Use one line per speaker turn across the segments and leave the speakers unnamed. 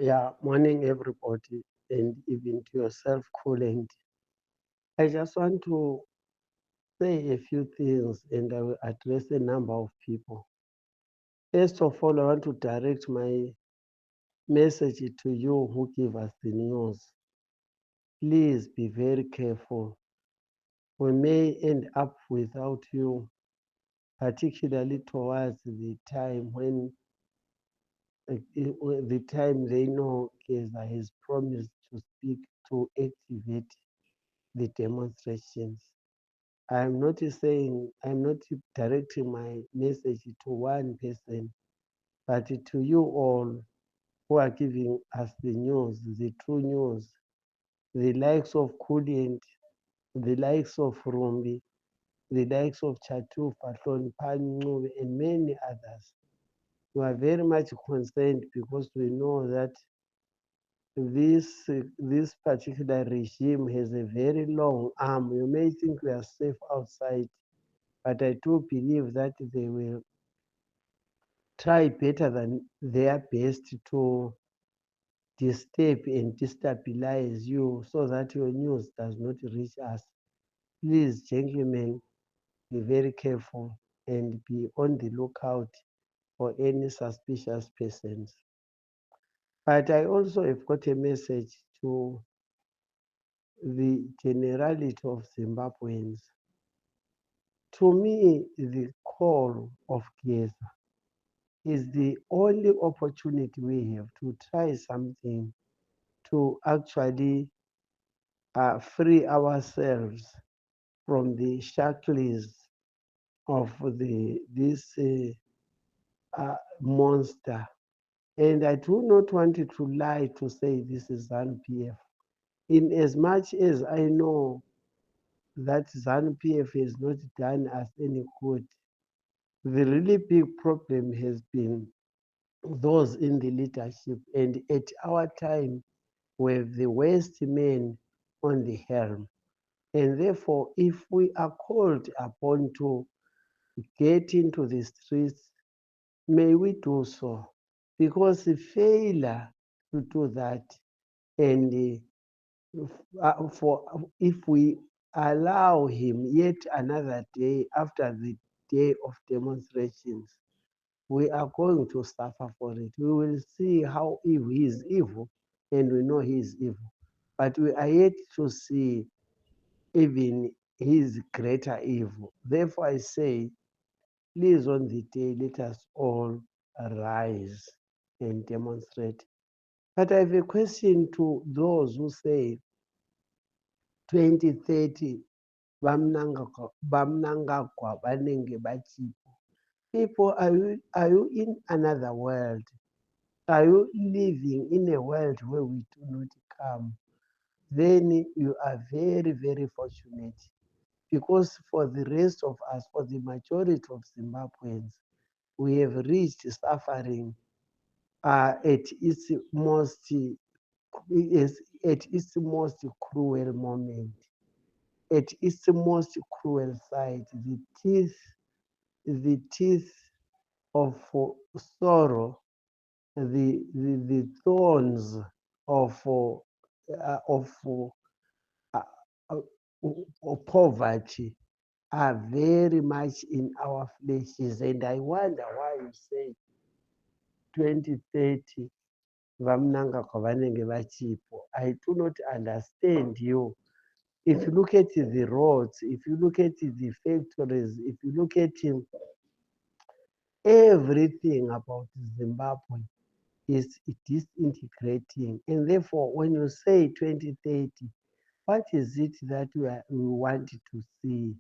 Yeah, morning everybody, and even to yourself, Coolant. I just want to say a few things and I will address a number of people. First of all, I want to direct my message to you who give us the news. Please be very careful. We may end up without you, particularly towards the time when the time they know Keza has promised to speak to activate the demonstrations. I'm not directing my message to one person, but to you all who are giving us the news, the true news, the likes of Kudient, the likes of Rumbi, the likes of Chatu, Fatlon, Panyu, and many others. We are very much concerned because we know that this particular regime has a very long arm. You may think we are safe outside, but I do believe that they will try better than their best to disturb and destabilize you so that your news does not reach us. Please, gentlemen, be very careful and be on the lookout for any suspicious persons. But I also have got a message to the generality of Zimbabweans. To me, the call of Geza is the only opportunity we have to try something to actually free ourselves from the shackles of this monster. And I do not want to lie to say this is ZANU PF. In as much as I know that ZANU PF has not done us any good, the really big problem has been those in the leadership. And at our time, we have the worst men on the helm. And therefore, if we are called upon to get into the streets, may we do so. Because the failure to do that, and if we allow him yet another day after the day of demonstrations, we are going to suffer for it. We will see how evil he is evil, and we know he is evil. But we are yet to see even his greater evil. Therefore, I say, please, on the day, let us all rise and demonstrate. But I have a question to those who say 2030 Bamnangagwa Banenge Bachipo. People, are you in another world? Are you living in a world where we do not come? Then you are very, very fortunate. Because for the rest of us, for the majority of Zimbabweans, we have reached suffering at its most at its most cruel moment, at its most cruel side, the teeth of sorrow, the thorns of uh, poverty are very much in our flesh. And I wonder why you say 2030 vamnanga kwavanenge vachipo. I do not understand you. If you look at the roads, if you look at the factories, if you look at everything about Zimbabwe is disintegrating. And therefore, when you say 2030, what is it that we want to see?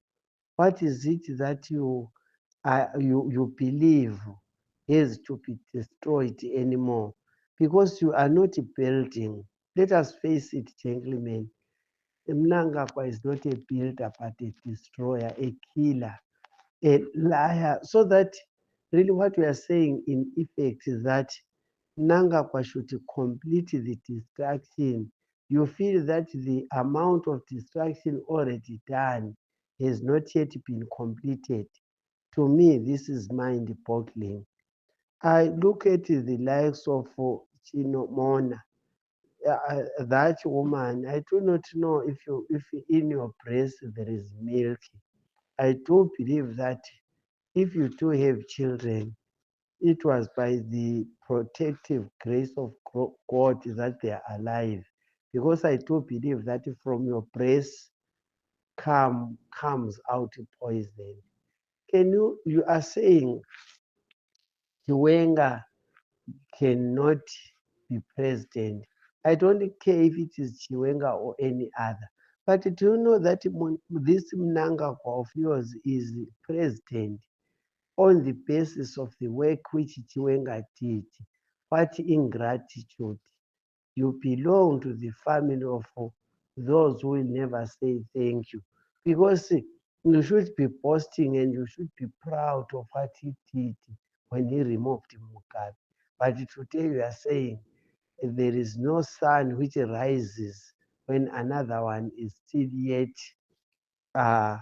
What is it that you believe is to be destroyed anymore? Because you are not building. Let us face it, gentlemen. Mnangagwa is not a builder, but a destroyer, a killer, a liar. So that really what we are saying in effect is that Mnangagwa should complete the destruction. You feel that the amount of destruction already done has not yet been completed. To me, this is mind boggling. I look at the likes of Mona, that woman, I do not know if in your breast there is milk. I do believe that if you do have children, it was by the protective grace of God that they are alive. Because I do believe that from your breast comes out poison. You are saying Chiwenga cannot be president. I don't care if it is Chiwenga or any other. But do you know that this Mnangagwa of yours is president on the basis of the work which Chiwenga did? What ingratitude. You belong to the family of those who will never say thank you. Because you should be boasting and you should be proud of what he did when he removed Mugabe. But today you are saying there is no sun which rises when another one is still yet uh,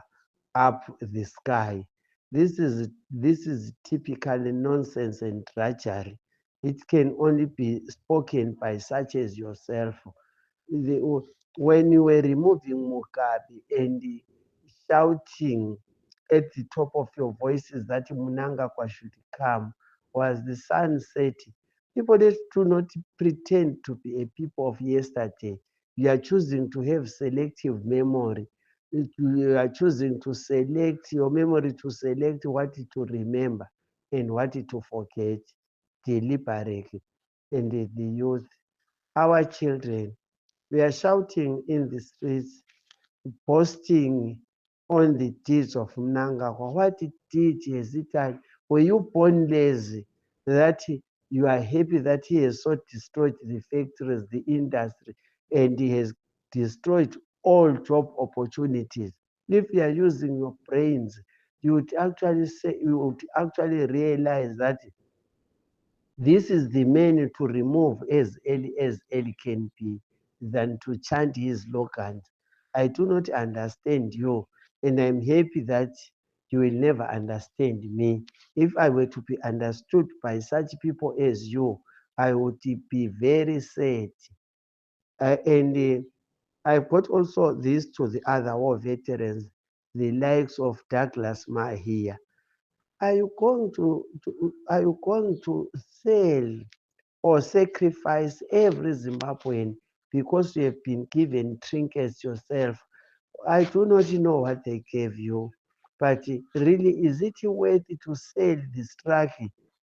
up the sky. This is typically nonsense and drudgery. It can only be spoken by such as yourself. When you were removing Mugabe and shouting at the top of your voices that Mnangagwa should come, was the sun setting? People that do not pretend to be a people of yesterday. You are choosing to have selective memory. You are choosing to select your memory to select what to remember and what to forget deliberately. And the youth, our children, we are shouting in the streets, boasting on the deeds of Mnangagwa. What deed has he done? Were you born lazy that you are happy that he has so destroyed the factories, the industry, and he has destroyed all job opportunities? If you are using your brains, you would actually realize that this is the man to remove as early as early can be than to chant his slogans. I do not understand you, and I'm happy that you will never understand me. If I were to be understood by such people as you, I would be very sad. And I've got also this to the other war veterans, the likes of Douglas Mahia. Are you going to sell or sacrifice every Zimbabwean because you have been given trinkets yourself? I do not know what they gave you, but really, is it worth to sell this truck